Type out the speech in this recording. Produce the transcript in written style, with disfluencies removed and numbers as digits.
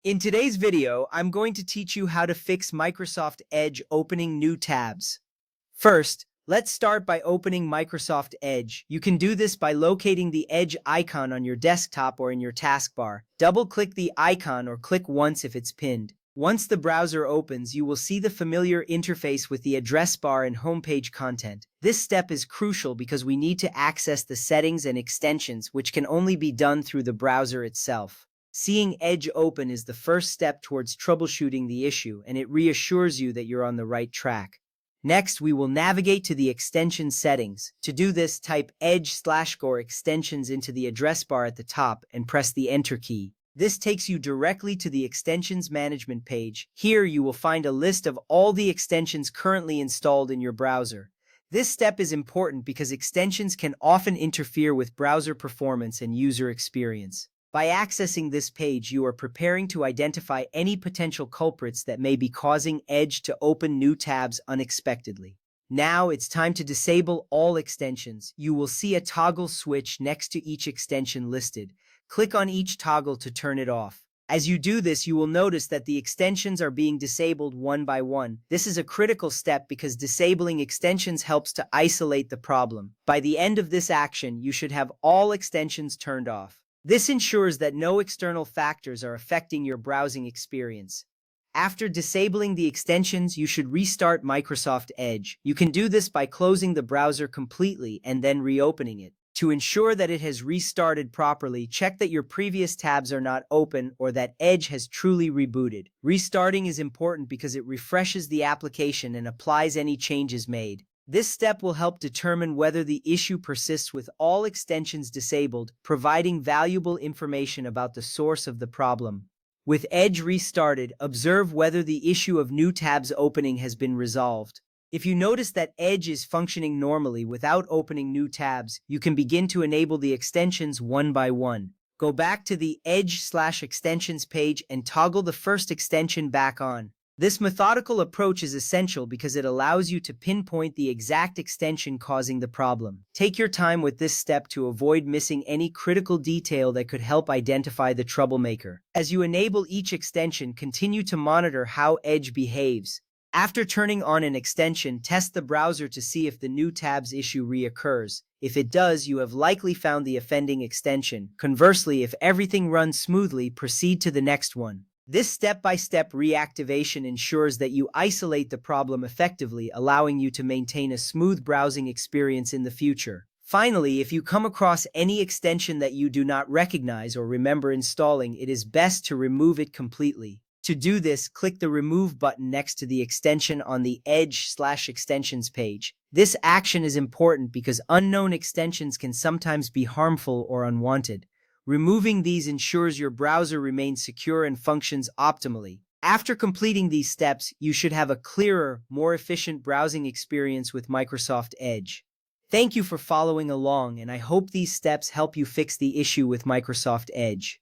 In today's video, I'm going to teach you how to fix Microsoft Edge opening new tabs. First, let's start by opening Microsoft Edge. You can do this by locating the Edge icon on your desktop or in your taskbar. Double-click the icon or click once if it's pinned. Once the browser opens, you will see the familiar interface with the address bar and homepage content. This step is crucial because we need to access the settings and extensions, which can only be done through the browser itself. Seeing Edge open is the first step towards troubleshooting the issue, and it reassures you that you're on the right track. Next, we will navigate to the extension settings. To do this, type Edge/Gore extensions into the address bar at the top and press the Enter key. This takes you directly to the extensions management page. Here, you will find a list of all the extensions currently installed in your browser. This step is important because extensions can often interfere with browser performance and user experience. By accessing this page, you are preparing to identify any potential culprits that may be causing Edge to open new tabs unexpectedly. Now it's time to disable all extensions. You will see a toggle switch next to each extension listed. Click on each toggle to turn it off. As you do this, you will notice that the extensions are being disabled one by one. This is a critical step because disabling extensions helps to isolate the problem. By the end of this action, you should have all extensions turned off. This ensures that no external factors are affecting your browsing experience. After disabling the extensions, you should restart Microsoft Edge. You can do this by closing the browser completely and then reopening it. To ensure that it has restarted properly, check that your previous tabs are not open or that Edge has truly rebooted. Restarting is important because it refreshes the application and applies any changes made. This step will help determine whether the issue persists with all extensions disabled, providing valuable information about the source of the problem. With Edge restarted, observe whether the issue of new tabs opening has been resolved. If you notice that Edge is functioning normally without opening new tabs, you can begin to enable the extensions one by one. Go back to the Edge/extensions page and toggle the first extension back on. This methodical approach is essential because it allows you to pinpoint the exact extension causing the problem. Take your time with this step to avoid missing any critical detail that could help identify the troublemaker. As you enable each extension, continue to monitor how Edge behaves. After turning on an extension, test the browser to see if the new tabs issue reoccurs. If it does, you have likely found the offending extension. Conversely, if everything runs smoothly, proceed to the next one. This step-by-step reactivation ensures that you isolate the problem effectively, allowing you to maintain a smooth browsing experience in the future. Finally, if you come across any extension that you do not recognize or remember installing, it is best to remove it completely. To do this, click the Remove button next to the extension on the Edge/extensions page. This action is important because unknown extensions can sometimes be harmful or unwanted. Removing these ensures your browser remains secure and functions optimally. After completing these steps, you should have a clearer, more efficient browsing experience with Microsoft Edge. Thank you for following along, and I hope these steps help you fix the issue with Microsoft Edge.